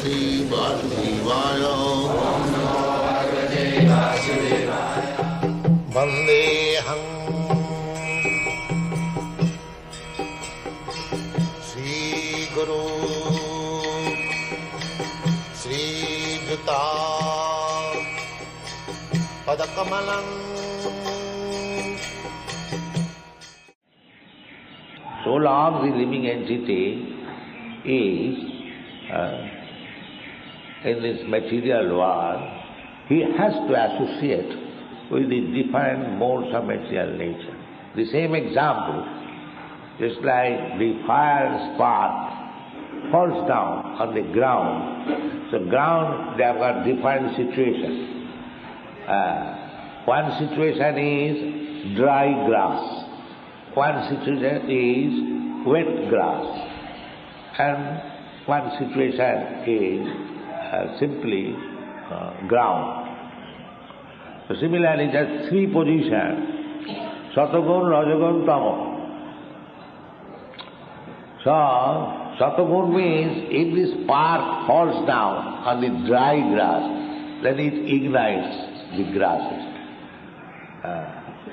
Shri Vasudevaya. Vandeham Shri Guru Shri Juta Padakamalam. So long the living entity is in this material world, he has to associate with the different modes of material nature. The same example, just like the fire spark falls down on the ground. So ground, they have got different situations. One situation is dry grass. One situation is wet grass. And one situation is simply ground. So similarly, there are three positions: Satagun, Rajagun, Tamo. So Satagun means if this spark falls down on the dry grass, then it ignites the grasses.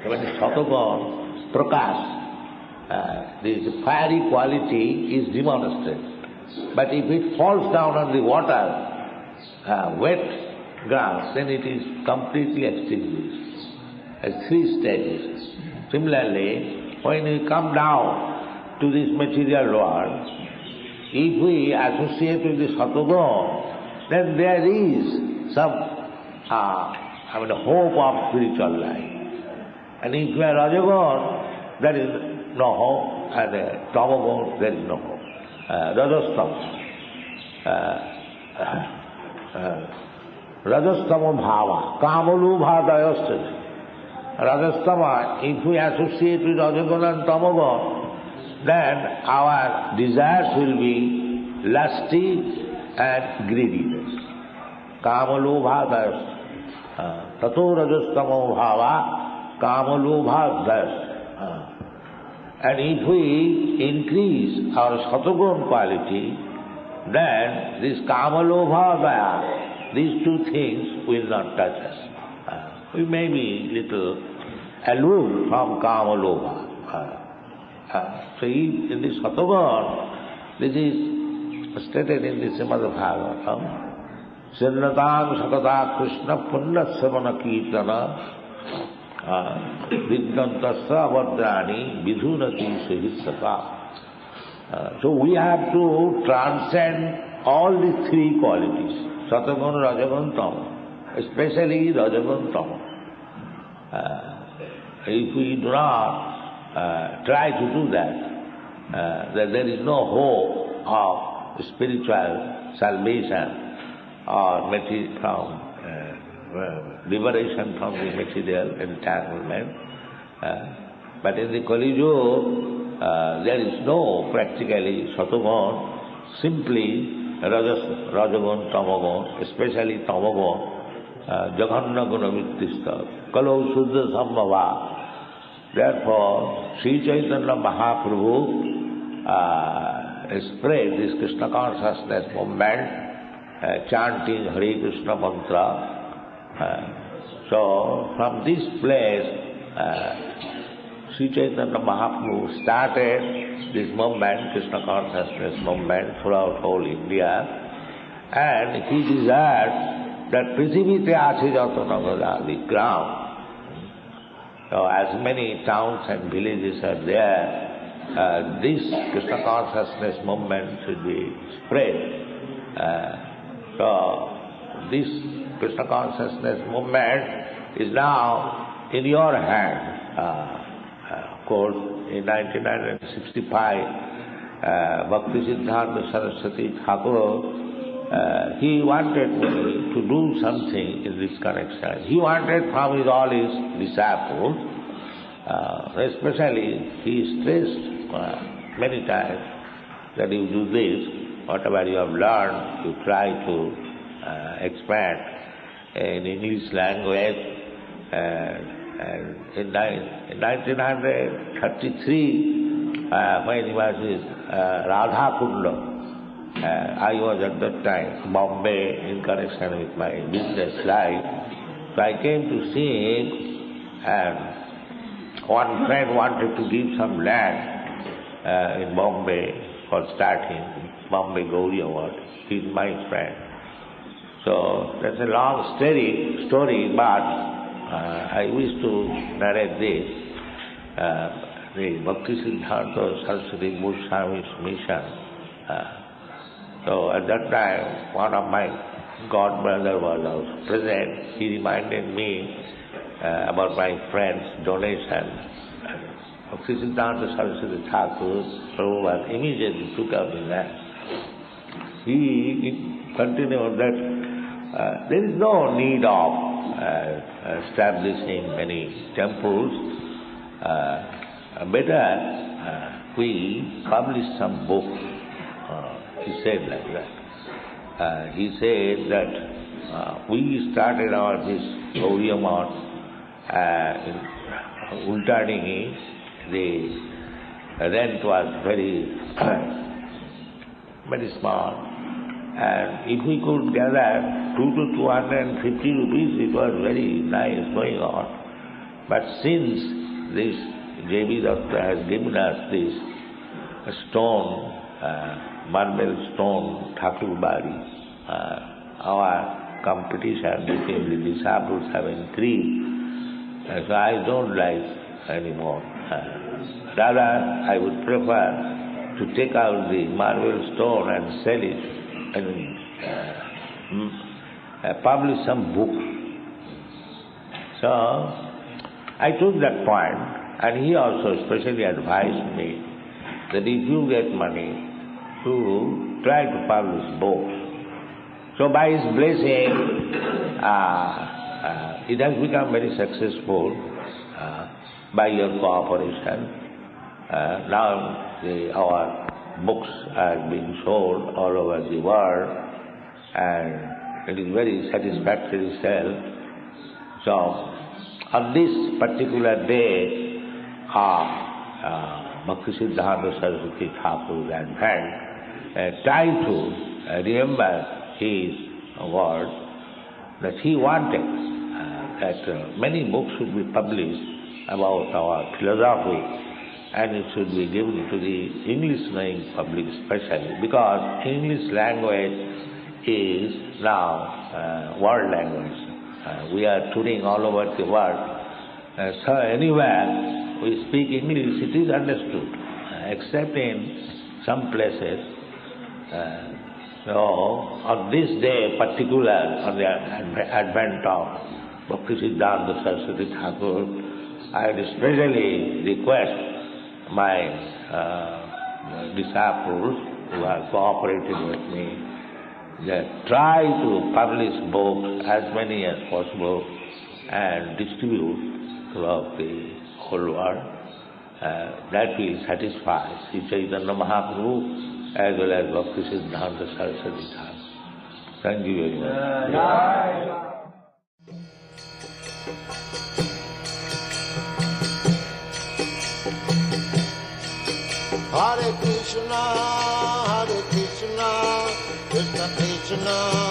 When the Satagun, Prakash, this fiery quality is demonstrated. But if it falls down on the water, wet grass, then it is completely extinguished. As three stages. Similarly, when we come down to this material world, if we associate with the Satagun, then there is some hope of spiritual life. And if we are Rajagun, there is no hope, and Tamagun, there is no hope. Rajastama bhava, kamalu bhadayasya. Rajastama, if we associate with Rajagun and Tamagun, then our desires will be lusty and greediness. Kamalu bhadayasya. Tato rajastama bhava, kamalu bhadayasya. And if we increase our Satagun quality, then this Kamalobha, these two things will not touch us. We may be little aloof from Kamalobha. So in this Satagun, this is stated in the Srimad Bhagavatam, Sirnatang Sakata Krishna Punna Savana Kirtana Vidyantasya Vadrani Vidhunati Sahitsaka. So we have to transcend all the three qualities, Satagun, Rajagun, Tamo, especially Rajagun, Tamo. If we do not try to do that, then there is no hope of spiritual salvation or from liberation from the material entanglement. But in the Kali Yuga, there is no practically Satagun, simply Rajagun, Tamagun, especially Tamagun, Jaganna Gunavittista, Kalau Suddha Sambhava. Therefore, Sri Chaitanya Mahaprabhu spread this Krishna consciousness movement, chanting Hare Krishna mantra. So, from this place, Sri Chaitanya Mahaprabhu started this movement, Krishna consciousness movement, throughout whole India, and he desired that Prithivite Ache Jatanagada, the ground. So, as many towns and villages are there, this Krishna consciousness movement should be spread. So, this Krishna consciousness movement is now in your hand. Of course, in 1965, Bhakti Siddhanta Saraswati Thakur, he wanted me to do something in this connection. He wanted from all his disciples, especially he stressed many times that you do this, whatever you have learned, you try to expand in English language. And in 1933, when he was in Radha Kunda, I was at that time Bombay in connection with my business life. So I came to see him, and one friend wanted to give some land in Bombay for starting Bombay Gauri Award. He's my friend. So that's a long story, but I wish to narrate this. The Bhakti Siddhanta Saraswati Goswami's mission. So at that time, one of my godbrother was also present. He reminded me about my friend's donation. Bhakti Siddhanta Saraswati Thakur, Prabhupada immediately took up in that. He continued that there is no need of establishing many temples. Better we publish some books. He said like that. He said that we started this Gauriya Math in Ultadingi. The rent was very small, and if we could gather 2 to 250 rupees, it was very nice going on. But since this J.B. Datta has given us this stone, marble stone, Thakur Bari, our competition between the disciples have increased. So I don't like anymore. Rather, I would prefer to take out the marble stone and sell it and publish some books. So I took that point. And he also especially advised me that if you get money, to try to publish books. So by his blessing, it has become very successful by your cooperation. Now our books are being sold all over the world, and it is very satisfactory sale. So on this particular day, Bhakti Siddhanta Saraswati Thakur's advent, try to remember his word that he wanted that many books should be published about our philosophy, and it should be given to the English-knowing public especially, because English language is now world language. We are touring all over the world. So anywhere we speak English, it is understood, except in some places. So on this day particular, on the advent of Bhakti Siddhanta Saraswati Thakur, I would especially request my disciples who are cooperating with me that try to publish books as many as possible and distribute throughout the whole world. That will satisfy Sri Chaitanya Mahaprabhu as well as Bhakti Siddhanta Saraswati Thakur. Thank you very much. Hare Krishna, Krishna Krishna